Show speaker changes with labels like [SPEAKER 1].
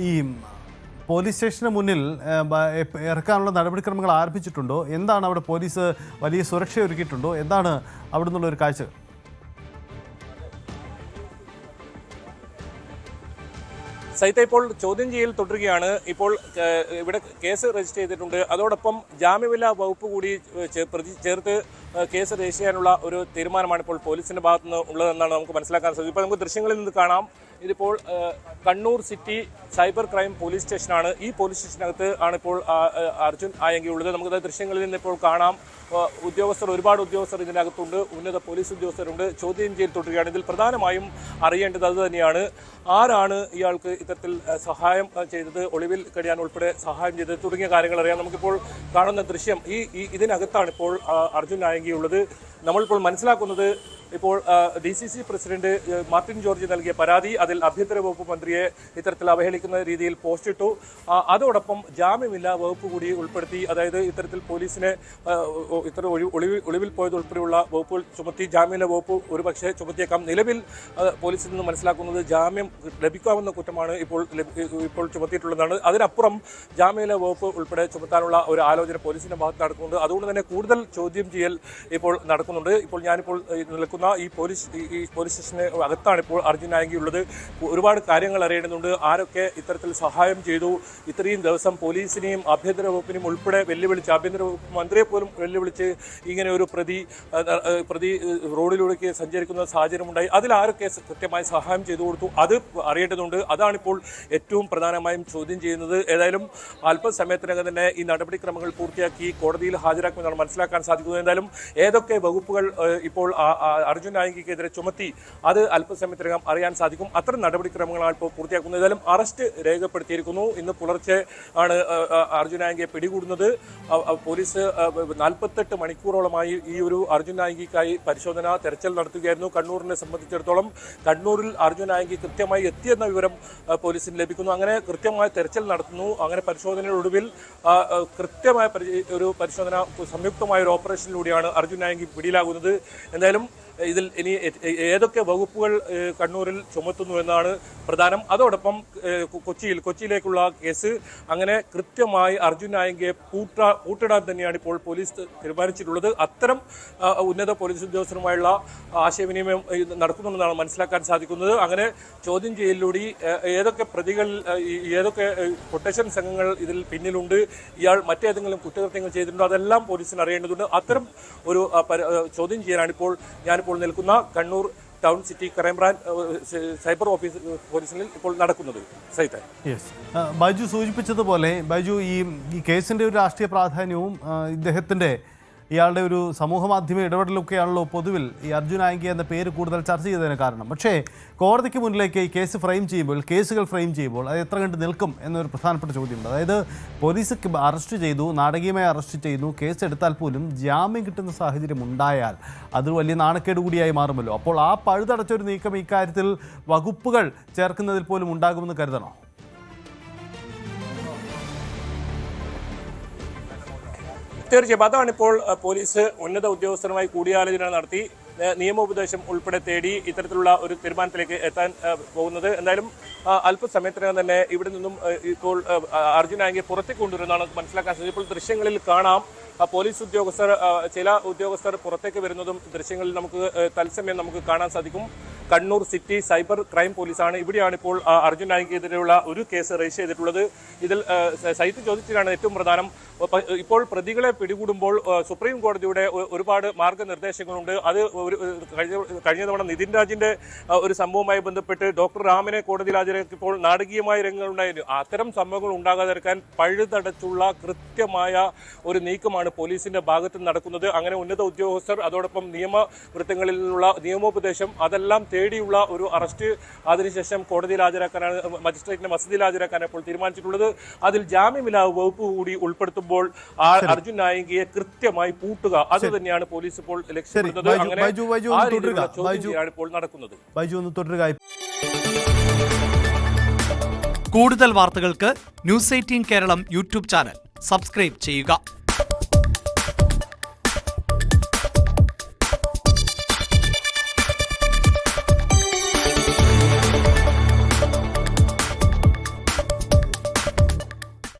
[SPEAKER 1] ഈ പോലീസ് സ്റ്റേഷന് മുന്നിൽ ഇറക്കാനുള്ള നടപടിക്രമങ്ങൾ ആരംഭിച്ചിട്ടുണ്ടോ? എന്താണ് അവിടെ പോലീസ് വലിയ സുരക്ഷ ഒരുക്കിയിട്ടുണ്ടോ? എന്താണ് അവിടെ നിന്നുള്ള ഒരു കാഴ്ച?
[SPEAKER 2] സൈത്ത ഇപ്പോൾ ചോദ്യം ചെയ്യൽ തുടരുകയാണ്. ഇപ്പോൾ ഇവിടെ കേസ് രജിസ്റ്റർ ചെയ്തിട്ടുണ്ട്. അതോടൊപ്പം ജാമ്യമില്ലാ വകുപ്പ് കൂടി ചേർത്ത് കേസ് രജിസ്റ്റർ ചെയ്യാനുള്ള ഒരു തീരുമാനമാണ് ഇപ്പോൾ പോലീസിന്റെ ഭാഗത്തു നിന്ന് ഉള്ളതെന്നാണ് നമുക്ക് മനസ്സിലാക്കാൻ സാധിക്കും. ഇപ്പോൾ നമുക്ക് ദൃശ്യങ്ങളിൽ നിന്ന് കാണാം, ഇതിപ്പോൾ Kannur city cyber crime police സ്റ്റേഷനാണ്. ഈ പോലീസ് സ്റ്റേഷനകത്ത് ആണ് ഇപ്പോൾ അർജുൻ ആയങ്കി ഉള്ളത്. നമുക്ക് ദൃശ്യങ്ങളിൽ നിന്ന് ഇപ്പോൾ കാണാം, ഒരുപാട് ഉദ്യോഗസ്ഥർ ഇതിനകത്തുണ്ട്, ഉന്നത പോലീസ് ഉദ്യോഗസ്ഥരുണ്ട്. ചോദ്യം ചെയ്യൽ തുടരുകയാണ്. ഇതിൽ പ്രധാനമായും അറിയേണ്ടത് അത് തന്നെയാണ്, ആരാണ് ഇയാൾക്ക് ഇത്തരത്തിൽ സഹായം ചെയ്തത്, ഒളിവിൽ കഴിയാൻ ഉൾപ്പെടെ സഹായം ചെയ്തത് തുടങ്ങിയ കാര്യങ്ങൾ അറിയാം. നമുക്കിപ്പോൾ കാണുന്ന ദൃശ്യം ഇതിനകത്താണ് ഇപ്പോൾ അർജുൻ ആയങ്കി ഉള്ളത്. നമ്മളിപ്പോൾ മനസ്സിലാക്കുന്നത്, ഇപ്പോൾ DCC പ്രസിഡന്റ് മാർട്ടിൻ ജോർജ് നൽകിയ പരാതി, അതിൽ ആഭ്യന്തര വകുപ്പ് മന്ത്രിയെ ഇത്തരത്തിൽ അവഹേളിക്കുന്ന രീതിയിൽ പോസ്റ്റ് ഇട്ടു. അതോടൊപ്പം ജാമ്യമില്ലാ വകുപ്പ് കൂടി ഉൾപ്പെടുത്തി, അതായത് ഇത്തരത്തിൽ പോലീസിനെ ഒളിവിൽ പോയത് ഉൾപ്പെടെയുള്ള വകുപ്പുകൾ ചുമത്തി. ജാമ്യമില്ലാ വകുപ്പ് ഒരുപക്ഷെ ചുമത്തിയേക്കാം. നിലവിൽ പോലീസിൽ നിന്ന് മനസ്സിലാക്കുന്നത് ജാമ്യം ലഭിക്കാവുന്ന കുറ്റമാണ് ഇപ്പോൾ ചുമത്തിയിട്ടുള്ളതാണ്. അതിനപ്പുറം ജാമ്യമില്ലാ വകുപ്പ് ഉൾപ്പെടെ ചുമത്താനുള്ള ഒരു ആലോചന പോലീസിന്റെ ഭാഗത്ത് നടക്കുന്നുണ്ട്. അതുകൊണ്ട് തന്നെ കൂടുതൽ ചോദ്യം ചെയ്യൽ ഇപ്പോൾ നടക്കുന്നുണ്ട്. ഇപ്പോൾ ഞാനിപ്പോൾ നിൽക്കുന്ന ഈ പോലീസ് സ്റ്റേഷന് അകത്താണ് ഇപ്പോൾ അർജുൻ ആയങ്കി ഉള്ളത്. ഒരുപാട് കാര്യങ്ങൾ അറിയേണ്ടതുണ്ട്. ആരൊക്കെ ഇത്തരത്തിൽ സഹായം ചെയ്തു, ഇത്രയും ദിവസം പോലീസിനെയും ആഭ്യന്തര വകുപ്പിനെയും ഉൾപ്പെടെ വെല്ലുവിളിച്ച്, ആഭ്യന്തര വകുപ്പ് മന്ത്രിയെ പോലും വെല്ലുവിളിച്ച് ഇങ്ങനെ ഒരു പ്രതി റോഡിലൂടെ സഞ്ചരിക്കുന്ന സാഹചര്യമുണ്ടായി. അതിൽ ആരൊക്കെ കൃത്യമായി സഹായം ചെയ്തു കൊടുത്തു, അത് അറിയേണ്ടതുണ്ട്. അതാണിപ്പോൾ ഏറ്റവും പ്രധാനമായും ചോദ്യം ചെയ്യുന്നത്. ഏതായാലും അല്പസമയത്തിനകം തന്നെ ഈ നടപടിക്രമങ്ങൾ പൂർത്തിയാക്കി കോടതിയിൽ ഹാജരാക്കുമെന്നാണ് മനസ്സിലാക്കാൻ സാധിക്കുന്നത്. എന്തായാലും ഏതൊക്കെ വകുപ്പുകൾ ഇപ്പോൾ അർജുൻ ആയങ്കിക്കെതിരെ ചുമത്തി, അത് അല്പസമയത്തിനകം അറിയാൻ സാധിക്കും. അത്തരം നടപടിക്രമങ്ങളാണ് ഇപ്പോൾ പൂർത്തിയാക്കുന്നത്. ഏതായാലും അറസ്റ്റ് രേഖപ്പെടുത്തിയിരിക്കുന്നു. ഇന്ന് പുലർച്ചെ ആണ് അർജുൻ ആയങ്കിയെ പിടികൂടുന്നത്. പോലീസ് 48 മണിക്കൂറോളമായി ഈ ഒരു അർജുൻ ആയങ്കിക്കായി തെരച്ചിൽ നടത്തുകയായിരുന്നു. കണ്ണൂരിനെ സംബന്ധിച്ചിടത്തോളം കണ്ണൂരിൽ അർജുൻ ആയങ്കി കൃത്യമായി എത്തിയെന്ന വിവരം പോലീസിന് ലഭിക്കുന്നു. അങ്ങനെ കൃത്യമായ തെരച്ചിൽ നടത്തുന്നു. അങ്ങനെ പരിശോധനയൊടുവിൽ കൃത്യമായ ഒരു പരിശോധന, സംയുക്തമായ ഒരു ഓപ്പറേഷനിലൂടെയാണ് അർജുൻ ആയങ്കി പിടിയിലാകുന്നത്. എന്തായാലും ഇതിൽ ഇനി ഏതൊക്കെ വകുപ്പുകൾ കണ്ണൂരിൽ ചുമത്തുന്നു എന്നാണ് പ്രധാനം. അതോടൊപ്പം കൊച്ചിയിലേക്കുള്ള കേസ്, അങ്ങനെ കൃത്യമായി അർജുൻ ആയങ്കിയെ പൂട്ടിടാൻ തന്നെയാണ് ഇപ്പോൾ പോലീസ് തീരുമാനിച്ചിട്ടുള്ളത്. അത്തരം ഉന്നത പോലീസ് ഉദ്യോഗസ്ഥരുമായുള്ള ആശയവിനിമയം നടക്കുന്നുണ്ടെന്നാണ് മനസ്സിലാക്കാൻ സാധിക്കുന്നത്. അങ്ങനെ ചോദ്യം ചെയ്യലിലൂടെ ഏതൊക്കെ പ്രതികൾ, ഏതൊക്കെ കൊട്ടേഷൻ സംഘങ്ങൾ ഇതിൽ പിന്നിലുണ്ട്, ഇയാൾ മറ്റേതെങ്കിലും കുറ്റകൃത്യങ്ങൾ ചെയ്തിട്ടുണ്ടോ, അതെല്ലാം പോലീസിന് അറിയേണ്ടതുണ്ട്. അത്തരം ഒരു ചോദ്യം ചെയ്യാനാണ് ഞാനിപ്പോൾ നിൽക്കുന്ന Kannur town city crime branch cyber പോലീസിൽ ഇപ്പോൾ നടക്കുന്നത്.
[SPEAKER 1] ബൈജു സൂചിപ്പിച്ചതുപോലെ, ബൈജു ഈ കേസിന്റെ ഒരു രാഷ്ട്രീയ പ്രാധാന്യവും ഇയാളുടെ ഒരു സമൂഹ മാധ്യമ ഇടപെടലൊക്കെയാണല്ലോ പൊതുവിൽ ഈ അർജുൻ ആയങ്കി എന്ന പേര് കൂടുതൽ ചർച്ച ചെയ്തതിന് കാരണം. പക്ഷേ കോടതിക്ക് മുന്നിലേക്ക് ഈ കേസുകൾ ഫ്രെയിം ചെയ്യുമ്പോൾ അത് എത്ര കണ്ട് നിൽക്കും എന്നൊരു പ്രധാനപ്പെട്ട ചോദ്യമുണ്ട്. അതായത് പോലീസ് അറസ്റ്റ് ചെയ്തു, നാടകീയമായി അറസ്റ്റ് ചെയ്യുന്നു, കേസ് എടുത്താൽ പോലും ജാമ്യം കിട്ടുന്ന സാഹചര്യം ഉണ്ടായാൽ അത് വലിയ നാണക്കേട് കൂടിയായി മാറുമല്ലോ. അപ്പോൾ ആ പഴുതടച്ചൊരു നീക്കം ഇക്കാര്യത്തിൽ വകുപ്പുകൾ ചേർക്കുന്നതിൽ പോലും ഉണ്ടാകുമെന്ന് കരുതണോ?
[SPEAKER 2] തീർച്ചയായും അതാണിപ്പോൾ പോലീസ് ഉന്നത ഉദ്യോഗസ്ഥരുമായി കൂടിയാലോചന നടത്തി നിയമോപദേശം ഉൾപ്പെടെ തേടി ഇത്തരത്തിലുള്ള ഒരു തീരുമാനത്തിലേക്ക് എത്താൻ പോകുന്നത്. എന്തായാലും അല്പസമയത്തിനകം തന്നെ ഇവിടെ നിന്നും ഇപ്പോൾ അർജുൻ ആയങ്കിയെ പുറത്തേക്ക് കൊണ്ടുവരുന്നതാണ് മനസ്സിലാക്കാൻ സാധിക്കും. ഇപ്പോൾ ദൃശ്യങ്ങളിൽ കാണാം, പോലീസ് ചില ഉദ്യോഗസ്ഥർ പുറത്തേക്ക് വരുന്നതും ദൃശ്യങ്ങളിൽ നമുക്ക് തത്സമയം നമുക്ക് കാണാൻ സാധിക്കും. കണ്ണൂർ സിറ്റി സൈബർ ക്രൈം പോലീസാണ്. ഇവിടെയാണ് ഇപ്പോൾ അർജുൻ ആയങ്കിക്കെതിരെയുള്ള ഒരു കേസ് രജിസ്റ്റർ ചെയ്തിട്ടുള്ളത്. ഇതിൽ സൈറ്റ് ചോദിച്ചതാണ് ഏറ്റവും പ്രധാനം. ഇപ്പോൾ പ്രതികളെ പിടികൂടുമ്പോൾ സുപ്രീം കോടതിയുടെ ഒരുപാട് മാർഗനിർദ്ദേശങ്ങളുണ്ട്. അത് കഴിഞ്ഞ തവണ നിതിൻ രാജിന്റെ ഒരു സംഭവവുമായി ബന്ധപ്പെട്ട് ഡോക്ടർ റാമിനെ കോടതിയിൽ ഹാജരാക്കിയപ്പോൾ നാടകീയമായ രംഗങ്ങളുണ്ടായിരുന്നു. അത്തരം സംഭവങ്ങൾ ഉണ്ടാകാതിരിക്കാൻ പഴുതടച്ചുള്ള കൃത്യമായ ഒരു നീക്കമാണ് പോലീസിന്റെ ഭാഗത്ത് നടക്കുന്നത്. അങ്ങനെ ഉന്നത ഉദ്യോഗസ്ഥർ, അതോടൊപ്പം നിയമവൃത്തങ്ങളിലുള്ള നിയമോപദേശം, അതെല്ലാം തേടിയുള്ള ഒരു അറസ്റ്റ്, അതിനുശേഷം കോടതിയിൽ ഹാജരാക്കാനാണ്, മജിസ്ട്രേറ്റിന്റെ വസതിയിൽ ഹാജരാക്കാനാണ് ഇപ്പോൾ തീരുമാനിച്ചിട്ടുള്ളത്. അതിൽ ജാമ്യമില്ലാ വകുപ്പ് കൂടി ഉൾപ്പെടുത്തുമ്പോൾ അർജുൻ ആയങ്കിയെ കൃത്യമായി പൂട്ടുക, അത് തന്നെയാണ് പോലീസ് ഇപ്പോൾ ലക്ഷ്യമിടുന്നത്. അങ്ങനെ ഇപ്പോൾ നടക്കുന്നത്.
[SPEAKER 3] കൂടുതൽ വാർത്തകൾക്ക് News 18 Keralam YouTube channel subscribe ചെയ്യുക.